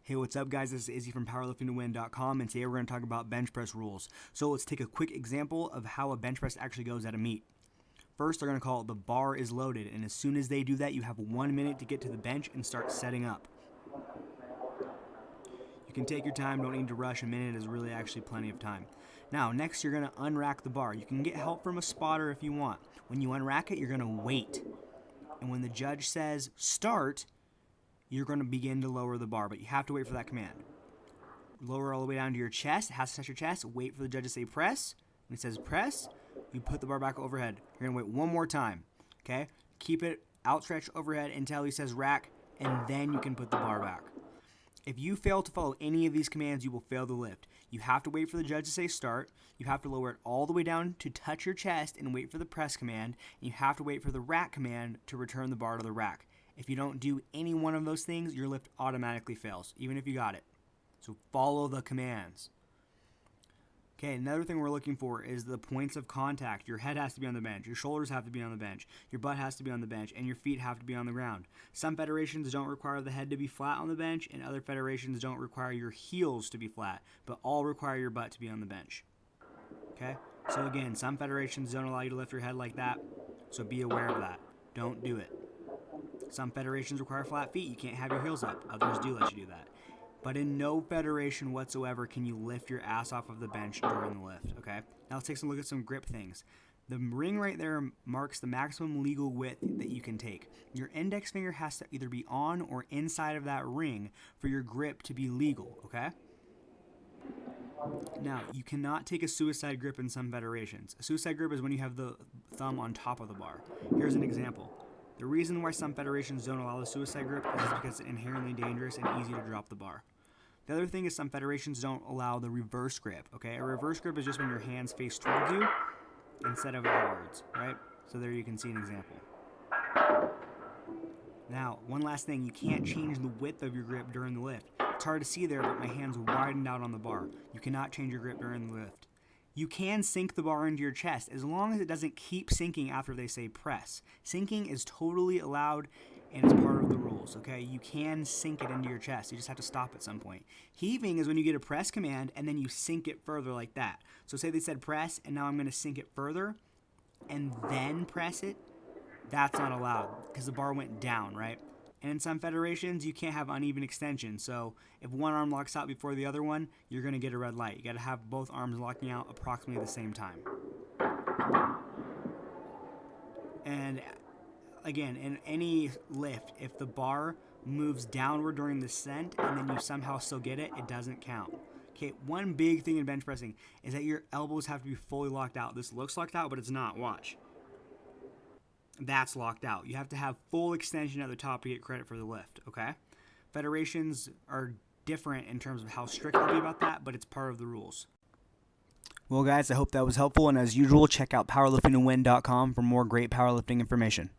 Hey, what's up guys? This is Izzy from PowerliftingToWin.com, and today we're going to talk about bench press rules. So let's take a quick example of how a bench press actually goes at a meet. First, they're going to call it the bar is loaded, and as soon as they do that, you have 1 minute to get to the bench and start setting up. You can take your time, don't need to rush. A minute is really actually plenty of time. Now, next you're going to unrack the bar. You can get help from a spotter if you want. When you unrack it, you're going to wait. And when the judge says start, you're going to begin to lower the bar, but you have to wait for that command. Lower all the way down to your chest. It has to touch your chest. Wait for the judge to say press. When it says press, you put the bar back overhead. You're going to wait one more time, okay? Keep it outstretched overhead until he says rack, and then you can put the bar back. If you fail to follow any of these commands, you will fail the lift. You have to wait for the judge to say start. You have to lower it all the way down to touch your chest and wait for the press command. And you have to wait for the rack command to return the bar to the rack. If you don't do any one of those things, your lift automatically fails, even if you got it. So follow the commands. Okay, another thing we're looking for is the points of contact. Your head has to be on the bench, your shoulders have to be on the bench, your butt has to be on the bench, and your feet have to be on the ground. Some federations don't require the head to be flat on the bench, and other federations don't require your heels to be flat, but all require your butt to be on the bench. Okay, so again, some federations don't allow you to lift your head like that, so be aware of that. Don't do it. Some federations require flat feet. You can't have your heels up. Others do let you do that. But in no federation whatsoever can you lift your ass off of the bench during the lift, okay? Now let's take a look at some grip things. The ring right there marks the maximum legal width that you can take. Your index finger has to either be on or inside of that ring for your grip to be legal, okay? Now, you cannot take a suicide grip in some federations. A suicide grip is when you have the thumb on top of the bar. Here's an example. The reason why some federations don't allow the suicide grip is because it's inherently dangerous and easy to drop the bar. The other thing is some federations don't allow the reverse grip, okay? A reverse grip is just when your hands face towards you instead of outwards, right? So there you can see an example. Now, one last thing, you can't change the width of your grip during the lift. It's hard to see there, but my hand's widened out on the bar. You cannot change your grip during the lift. You can sink the bar into your chest as long as it doesn't keep sinking after they say press. Sinking is totally allowed and it's part of the rules, okay? You can sink it into your chest. You just have to stop at some point. Heaving is when you get a press command and then you sink it further like that. So say they said press and now I'm going to sink it further and then press it. That's not allowed because the bar went down, right? And in some federations, you can't have uneven extension. So if one arm locks out before the other one, you're going to get a red light. You got to have both arms locking out approximately the same time. And again, in any lift, if the bar moves downward during the descent and then you somehow still get it, it doesn't count. Okay, one big thing in bench pressing is that your elbows have to be fully locked out. This looks locked out, but it's not. Watch. That's locked out. You have to have full extension at the top to get credit for the lift, okay? Federations are different in terms of how strict they'll be about that, but it's part of the rules. Well, guys, I hope that was helpful, and as usual, check out powerliftingtowin.com for more great powerlifting information.